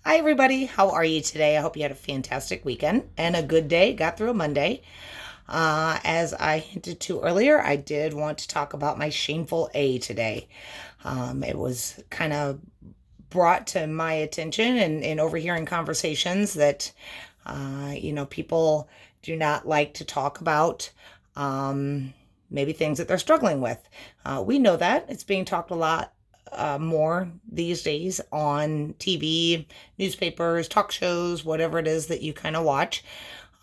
Hi, everybody. How are you today? I hope you had a fantastic weekend and a good day. Got through a Monday. As I hinted to earlier, I did want to talk about my shameful A today. It was kind of brought to my attention and in overhearing conversations that, people do not like to talk about. Maybe things that they're struggling with. We know that it's being talked a lot more these days on TV, newspapers, talk shows, whatever it is that you kind of watch.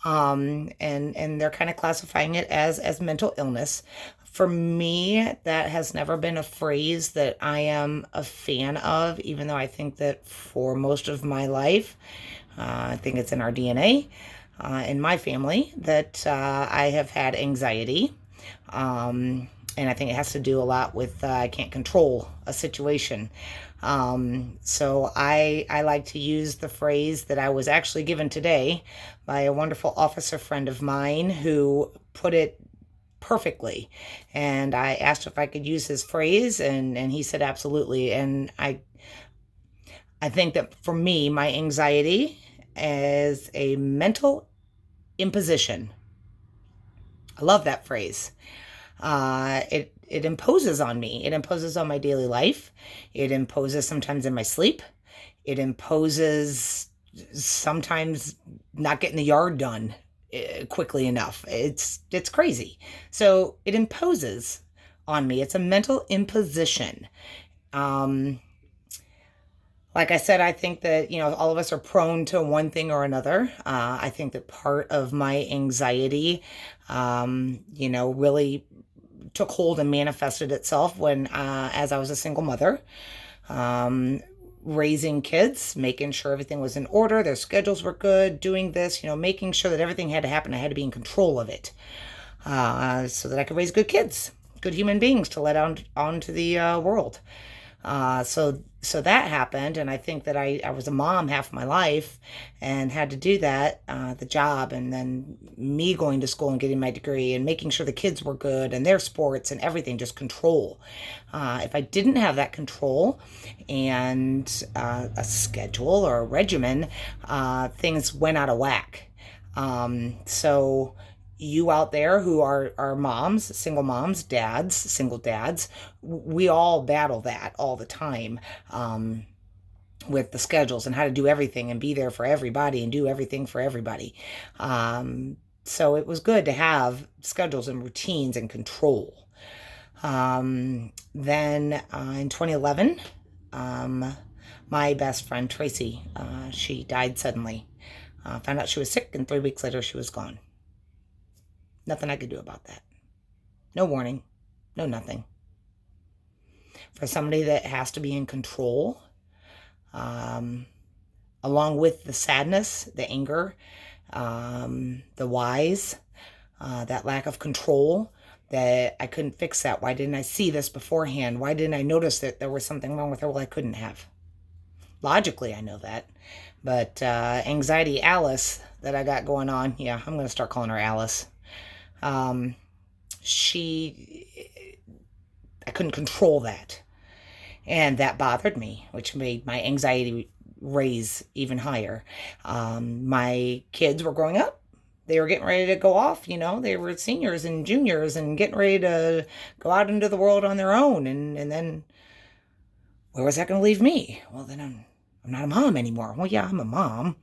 And they're kind of classifying it as mental illness. For me, that has never been a phrase that I am a fan of, even though I think that for most of my life, I think it's in our DNA, in my family, that I have had anxiety. And I think it has to do a lot with I can't control a situation. So I like to use the phrase that I was actually given today by a wonderful officer friend of mine who put it perfectly. And I asked if I could use his phrase, and he said absolutely. And I think that for me, my anxiety is a mental imposition. I love that phrase. It imposes on me. It imposes on my daily life. It imposes sometimes in my sleep. It imposes sometimes not getting the yard done quickly enough. It's crazy. So it imposes on me. It's a mental imposition. Um, like I said, I think that, all of us are prone to one thing or another. I think that part of my anxiety, really took hold and manifested itself when, as I was a single mother, um, raising kids, making sure everything was in order, their schedules were good, doing this, making sure that everything had to happen. I had to be in control of it, so that I could raise good kids, good human beings to let onto the world. So that happened, and I think that I was a mom half my life and had to do that, the job, and then me going to school and getting my degree and making sure the kids were good and their sports and everything, just control. If I didn't have that control and a schedule or a regimen, things went out of whack. So you out there who are moms, single moms, dads, single dads, we all battle that all the time, with the schedules and how to do everything and be there for everybody and do everything for everybody. So it was good to have schedules and routines and control. Then in 2011, my best friend Tracy, she died suddenly. Found out she was sick, and 3 weeks later she was gone. Nothing I could do about that. No warning, no nothing. For somebody that has to be in control, along with the sadness, the anger, the whys, that lack of control, that I couldn't fix that. Why didn't I see this beforehand? Why didn't I notice that there was something wrong with her? Well, I couldn't have. Logically, I know that. But anxiety Alice that I got going on, yeah, I'm going to start calling her Alice. I couldn't control that. And that bothered me, which made my anxiety raise even higher. My kids were growing up. They were getting ready to go off, they were seniors and juniors and getting ready to go out into the world on their own. And then where was that going to leave me? Well, then I'm not a mom anymore. Well, yeah, I'm a mom,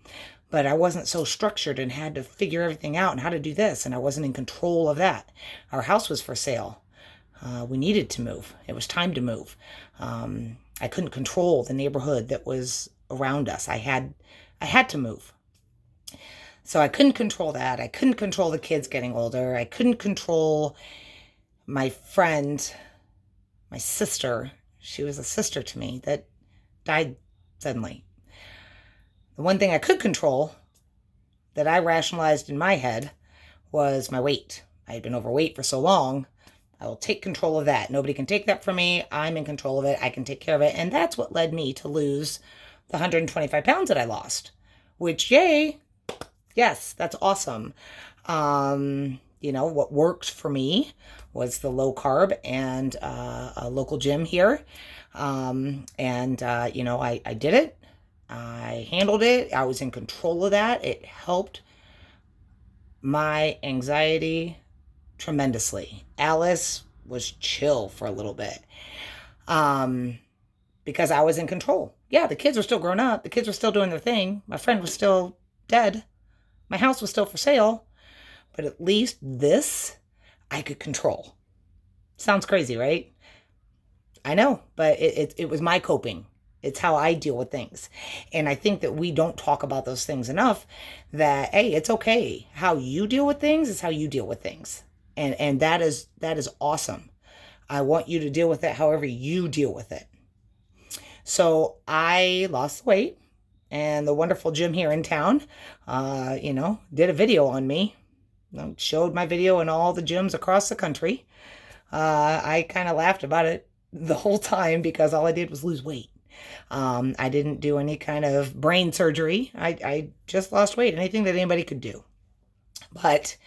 but I wasn't so structured and had to figure everything out and how to do this. And I wasn't in control of that. Our house was for sale. We needed to move. It was time to move. I couldn't control the neighborhood that was around us. I had to move. So I couldn't control that. I couldn't control the kids getting older. I couldn't control my friend, my sister. She was a sister to me that died suddenly. The one thing I could control that I rationalized in my head was my weight. I had been overweight for so long. I will take control of that. Nobody can take that from me. I'm in control of it. I can take care of it. And that's what led me to lose the 125 pounds that I lost, which, yay, yes, that's awesome. What worked for me was the low carb and a local gym here. I did it. I handled it. I was in control of that. It helped my anxiety tremendously. Alice was chill for a little bit. Because I was in control. Yeah, the kids were still grown up. The kids were still doing their thing. My friend was still dead. My house was still for sale. But at least this I could control. Sounds crazy, right? I know, but it was my coping. It's how I deal with things. And I think that we don't talk about those things enough, that, hey, it's okay. How you deal with things is how you deal with things. And that is awesome. I want you to deal with it however you deal with it. So I lost the weight, and the wonderful gym here in town, did a video on me. Showed my video in all the gyms across the country. I kind of laughed about it the whole time because all I did was lose weight. I didn't do any kind of brain surgery. I just lost weight, anything that anybody could do. But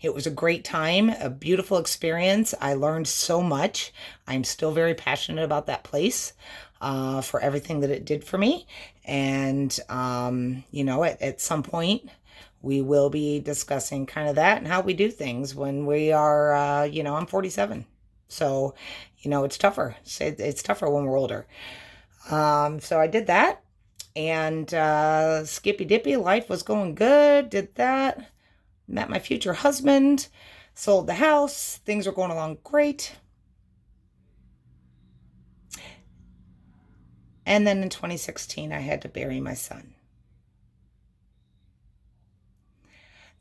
it was a great time, a beautiful experience. I learned so much. I'm still very passionate about that place for everything that it did for me. And, at some point, we will be discussing kind of that and how we do things when we are, I'm 47. So, it's tougher. It's tougher when we're older. So I did that, and skippy dippy, life was going good. Did that. Met my future husband, sold the house. Things were going along great. And then in 2016, I had to bury my son.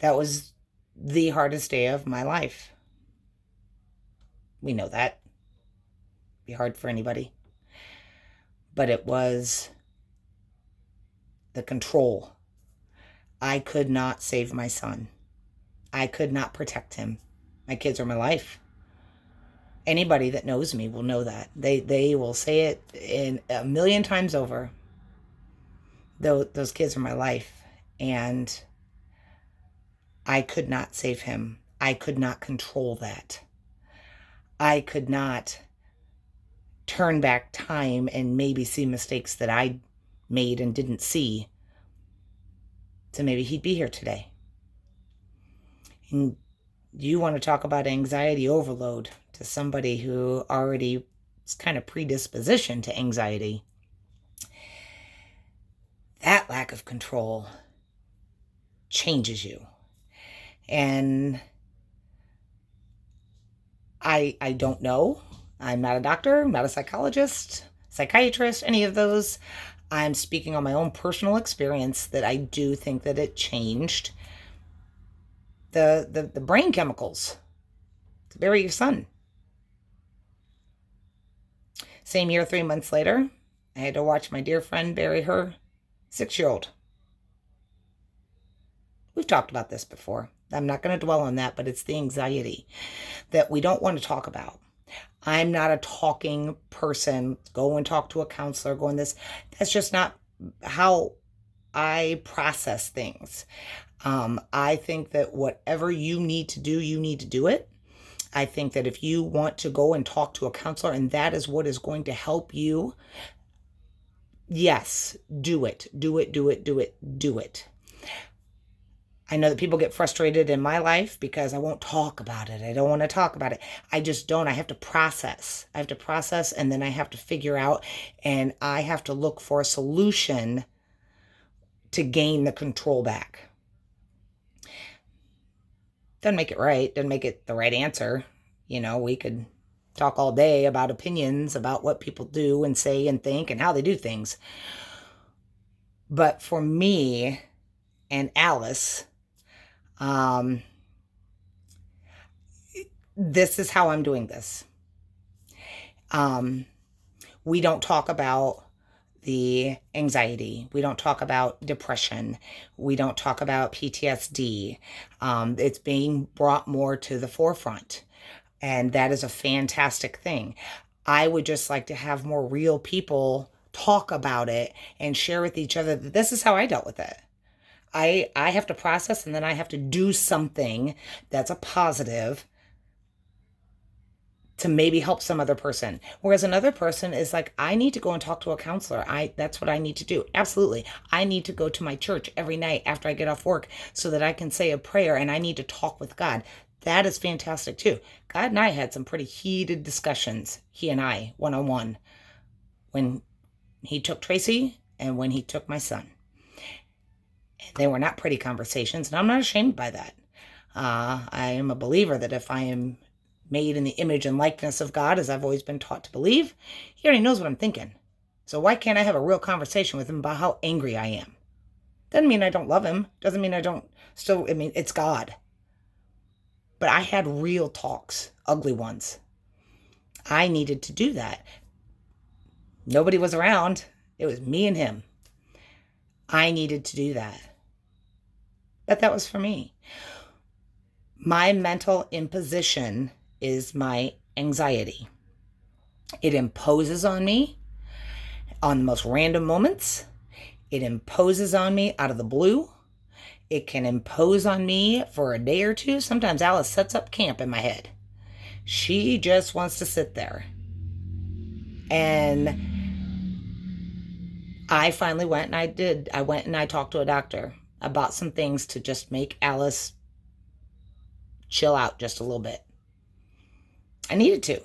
That was the hardest day of my life. We know that. It'd be hard for anybody. But it was the control. I could not save my son. I could not protect him. My kids are my life. Anybody that knows me will know that. They will say it in a million times over. Those kids are my life. And I could not save him. I could not control that. I could not turn back time and maybe see mistakes that I made and didn't see. So maybe he'd be here today. And you want to talk about anxiety overload to somebody who already is kind of predisposition to anxiety. That lack of control changes you. And I don't know. I'm not a doctor, I'm not a psychologist, psychiatrist, any of those. I'm speaking on my own personal experience that I do think that it changed the brain chemicals to bury your son. Same year, 3 months later, I had to watch my dear friend bury her 6-year-old. We've talked about this before. I'm not going to dwell on that, but it's the anxiety that we don't want to talk about. I'm not a talking person. Go and talk to a counselor, go in this. That's just not how I process things. I think that whatever you need to do, you need to do it. I think that if you want to go and talk to a counselor and that is what is going to help you, yes, do it. Do it, do it, do it, do it. I know that people get frustrated in my life because I won't talk about it. I don't want to talk about it. I just don't. I have to process. And then I have to figure out, and I have to look for a solution to gain the control back. Doesn't make it right. Doesn't make it the right answer. We could talk all day about opinions, about what people do and say and think and how they do things. But for me and Alice, this is how I'm doing this. We don't talk about the anxiety. We don't talk about depression. We don't talk about PTSD. It's being brought more to the forefront. And that is a fantastic thing. I would just like to have more real people talk about it and share with each other that this is how I dealt with it. I have to process, and then I have to do something that's a positive to maybe help some other person. Whereas another person is like, I need to go and talk to a counselor. That's what I need to do. Absolutely. I need to go to my church every night after I get off work so that I can say a prayer, and I need to talk with God. That is fantastic too. God and I had some pretty heated discussions, he and I, one-on-one, when he took Tracy and when he took my son. They were not pretty conversations, and I'm not ashamed by that. I am a believer that if I am made in the image and likeness of God, as I've always been taught to believe, he already knows what I'm thinking. So why can't I have a real conversation with him about how angry I am? Doesn't mean I don't love him. Doesn't mean I don't still, I mean, it's God. But I had real talks, ugly ones. I needed to do that. Nobody was around. It was me and him. I needed to do that. But that was for me. My mental imposition is my anxiety. It imposes on me on the most random moments. It imposes on me out of the blue. It can impose on me for a day or two. Sometimes Alice sets up camp in my head. She just wants to sit there. And I finally went and I did. I went and I talked to a doctor about some things to just make Alice chill out just a little bit. I needed to.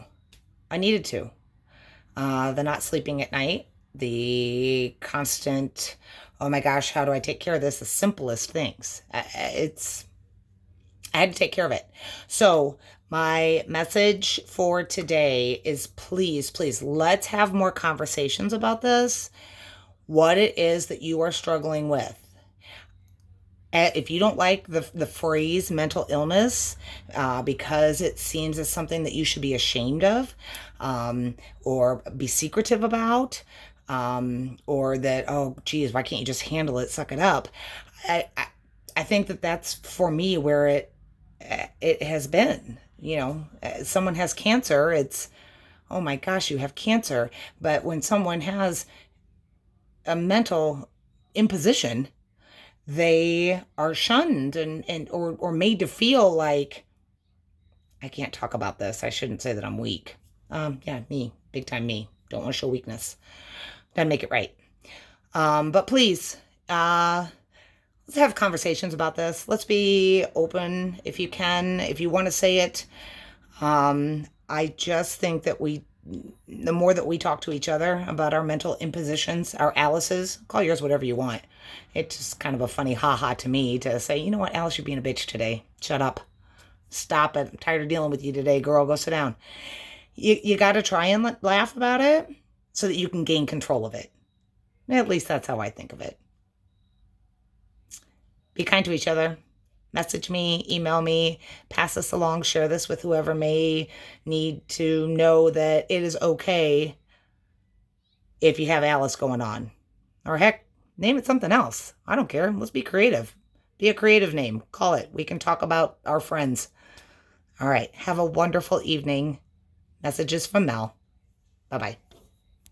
The not sleeping at night, the constant, oh my gosh, how do I take care of this? The simplest things. I had to take care of it. So my message for today is please, please, let's have more conversations about this. What it is that you are struggling with. If you don't like the phrase mental illness because it seems as something that you should be ashamed of or be secretive about or that, oh, geez, why can't you just handle it, suck it up? I think that that's for me where it has been. You know, someone has cancer, it's, oh my gosh, you have cancer. But when someone has a mental imposition, they are shunned or made to feel like, I can't talk about this. I shouldn't say that I'm weak. Yeah, me, big time me. Don't want to show weakness. Doesn't make it right. But please, let's have conversations about this. Let's be open if you can, if you want to say it. I just think that the more that we talk to each other about our mental impositions, our Alice's, call yours whatever you want. It's just kind of a funny ha-ha to me to say, you know what, Alice, you're being a bitch today. Shut up. Stop it. I'm tired of dealing with you today, girl. Go sit down. You got to try and laugh about it so that you can gain control of it. At least that's how I think of it. Be kind to each other. Message me, email me, pass this along, share this with whoever may need to know that it is okay if you have Alice going on. Or heck, name it something else. I don't care. Let's be creative. Be a creative name. Call it. We can talk about our friends. All right. Have a wonderful evening. Messages from Mel. Bye-bye.